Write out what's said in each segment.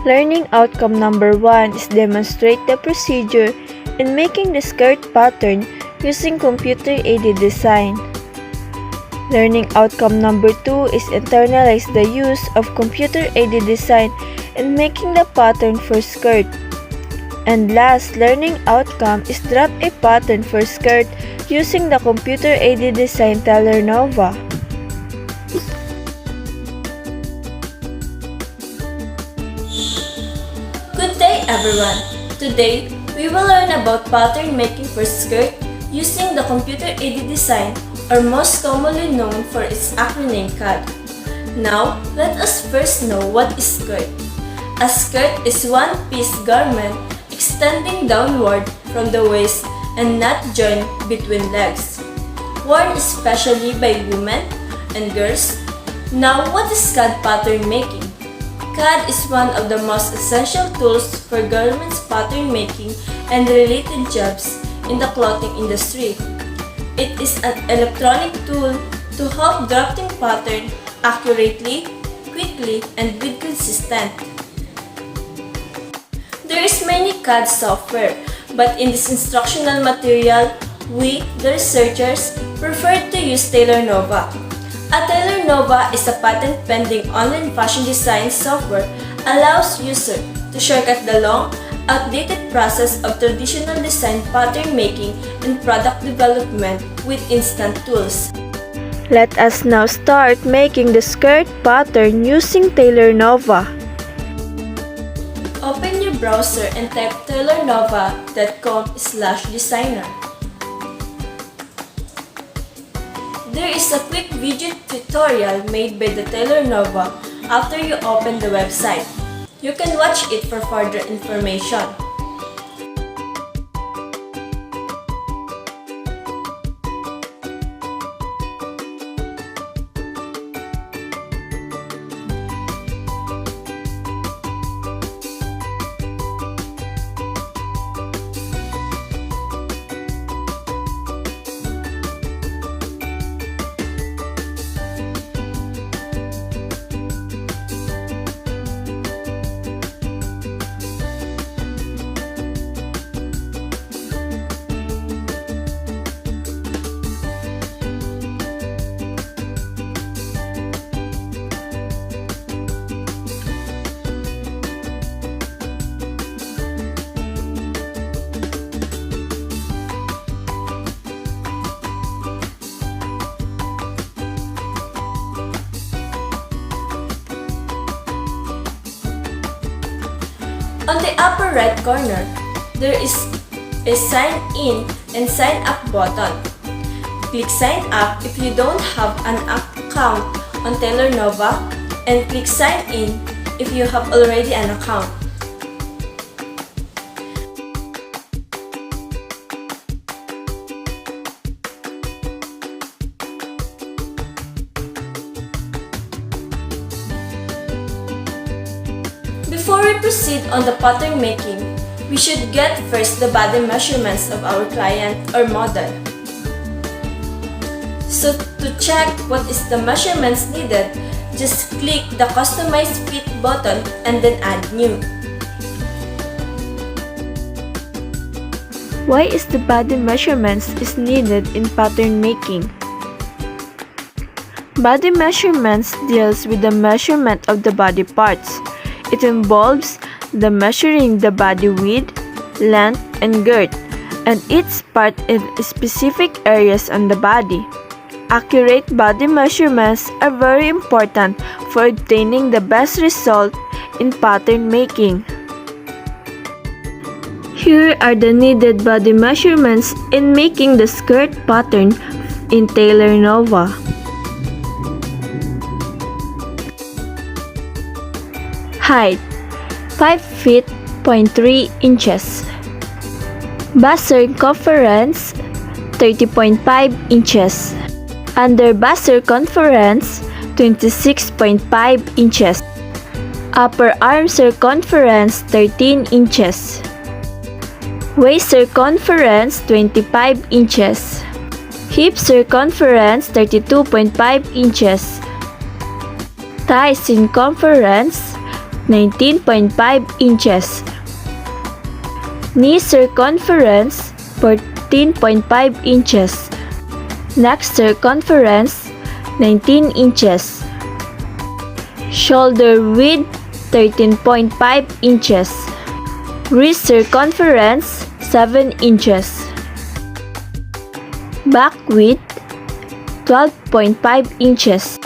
Learning outcome number 1 is demonstrate the procedure in making the skirt pattern using computer-aided design. Learning outcome number 2 is internalize the use of computer-aided design in making the pattern for skirt. And last learning outcome is draft a pattern for skirt using the computer-aided design tailornova. Good day everyone! Today, we will learn about pattern making for skirt using the computer-aided design, or most commonly known for its acronym CAD. Now, let us first know what is skirt. A skirt is one-piece garment extending downward from the waist and not joined between legs, worn especially by women and girls. Now, what is CAD pattern making? CAD is one of the most essential tools for garments pattern making and related jobs in the clothing industry. It is an electronic tool to help drafting pattern accurately, quickly, and with consistent. There is many CAD software, but in this instructional material, we, the researchers, prefer to use tailornova. A tailornova is a patent-pending online fashion design software allows users to shortcut the long, outdated process of traditional design pattern making and product development with instant tools. Let us now start making the skirt pattern using tailornova. Open your browser and type tailornova.com/designer. There is a quick video tutorial made by the tailornova after you open the website. You can watch it for further information. On the upper right corner, there is a sign in and sign up button. Click sign up if you don't have an account on tailornova, and click sign in if you have already an account. Before we proceed on the pattern making, we should get first the body measurements of our client or model. So to check what is the measurements needed, just click the Customize Fit button and then add new. Why is the body measurements is needed in pattern making? Body measurements deals with the measurement of the body parts. It involves the measuring the body width, length, and girth, and each part in specific areas on the body. Accurate body measurements are very important for obtaining the best result in pattern making. Here are the needed body measurements in making the skirt pattern in tailornova. Height 5 feet 0.3 inches. Bust circumference 30.5 inches. Under bust circumference 26.5 inches. Upper arm circumference 13 inches. Waist circumference 25 inches. Hip circumference 32.5 inches. Thigh circumference 19.5 inches. Knee circumference, 14.5 inches. Neck circumference, 19 inches. Shoulder width, 13.5 inches. Wrist circumference, 7 inches. Back width, 12.5 inches.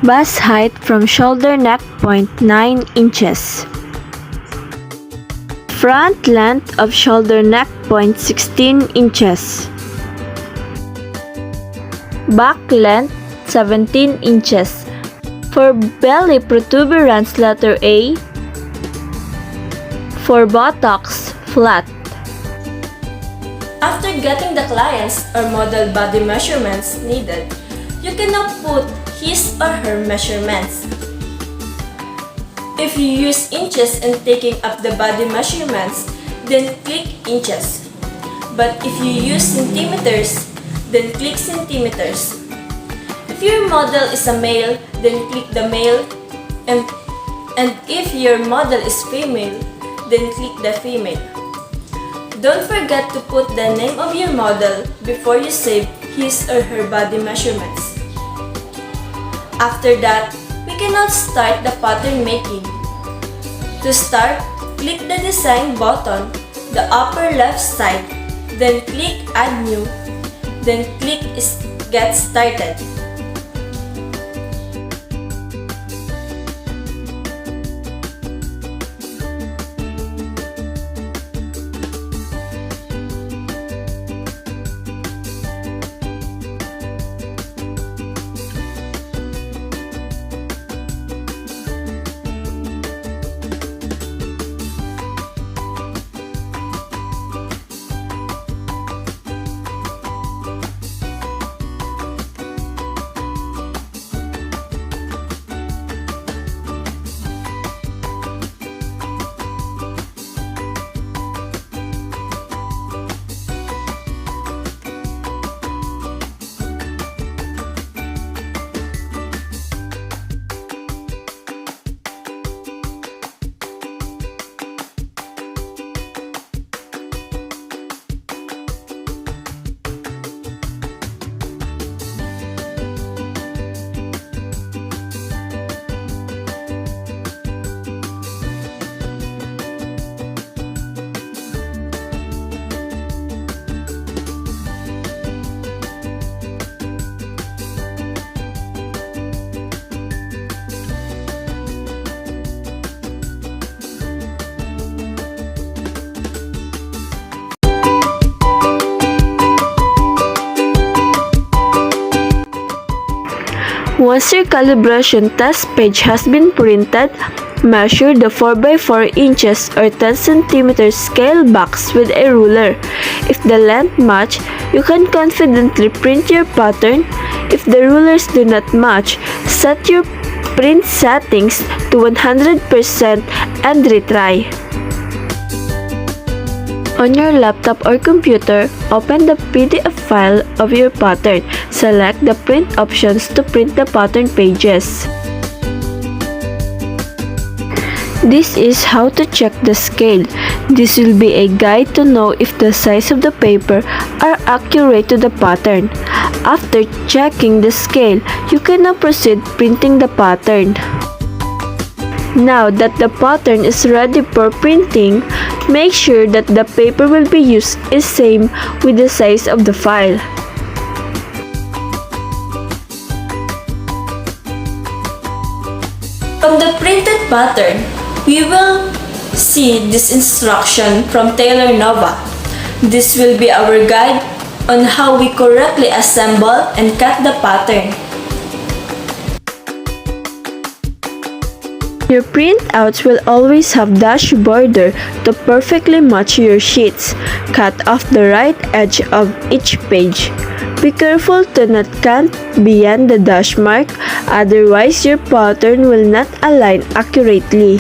Bust height from shoulder neck point, 9 inches. Front length of shoulder neck point, 16 inches. Back length, 17 inches. For belly protuberance, letter A. For buttocks, flat. After getting the client's or model body measurements needed, you can now put his or her measurements. If you use inches in taking up the body measurements, then click inches. But if you use centimeters, then click centimeters. If your model is a male, then click the male, and if your model is female, then click the female. Don't forget to put the name of your model before you save his or her body measurements. After that, we can now start the pattern making. To start, click the design button, the upper left side, then click add new, then click get started. Once your calibration test page has been printed, measure the 4x4 inches or 10 cm scale box with a ruler. If the length match, you can confidently print your pattern. If the rulers do not match, set your print settings to 100% and retry. On your laptop or computer, open the PDF file of your pattern. Select the print options to print the pattern pages. This is how to check the scale. This will be a guide to know if the size of the paper are accurate to the pattern. After checking the scale, you can now proceed printing the pattern. Now that the pattern is ready for printing, make sure that the paper will be used is same with the size of the file. From the printed pattern, we will see this instruction from tailornova. This will be our guide on how we correctly assemble and cut the pattern. Your printouts will always have dash border to perfectly match your sheets. Cut off the right edge of each page. Be careful to not cut beyond the dash mark, otherwise your pattern will not align accurately.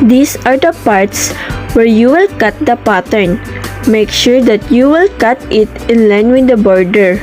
These are the parts where you will cut the pattern. Make sure that you will cut it in line with the border.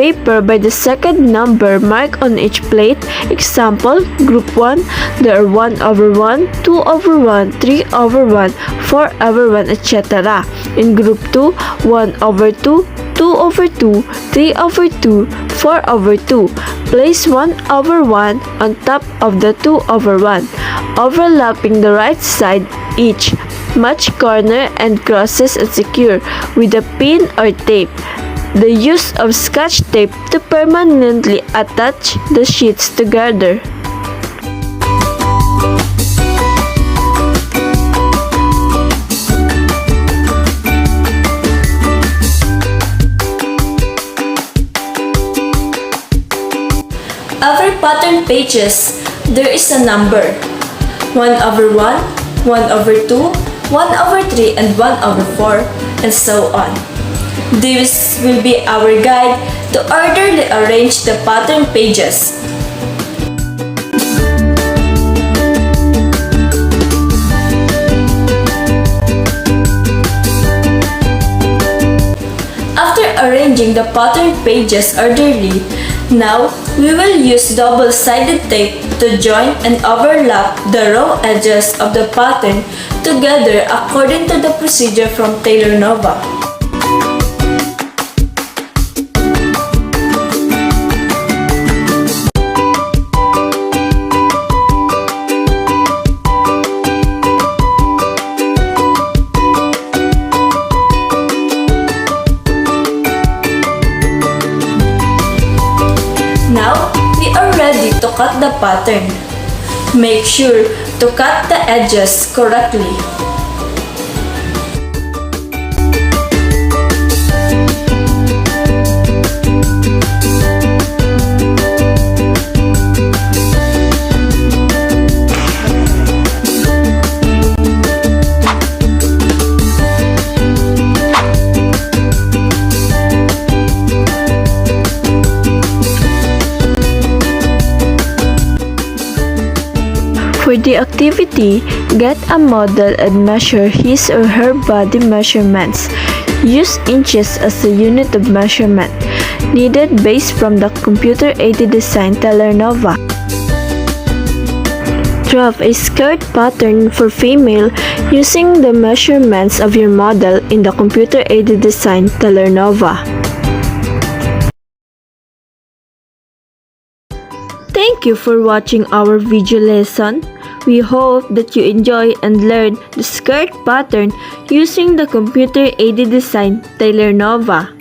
paper by the second number marked on each plate. Example, Group 1, there are 1/1, 2/1, 3/1, 4/1, etc. In Group 2, 1/2, 2/2, 3/2, 4/2. Place 1/1 on top of the 2/1, overlapping the right side each. Match corner and crosses and secure with a pin or tape. The use of Scotch tape to permanently attach the sheets together. Every pattern pages, there is a number. 1/1, 1/2, 1/3, and 1/4, and so on. This will be our guide to orderly arrange the pattern pages. After arranging the pattern pages orderly, now we will use double-sided tape to join and overlap the raw edges of the pattern together according to the procedure from tailornova. Now, we are ready to cut the pattern. Make sure to cut the edges correctly. For the activity, get a model and measure his or her body measurements. Use inches as a unit of measurement, needed based from the computer-aided design tailornova. Draft a skirt pattern for female using the measurements of your model in the computer-aided design tailornova. Thank you for watching our video lesson. We hope that you enjoy and learn the skirt pattern using the computer-aided design tailornova.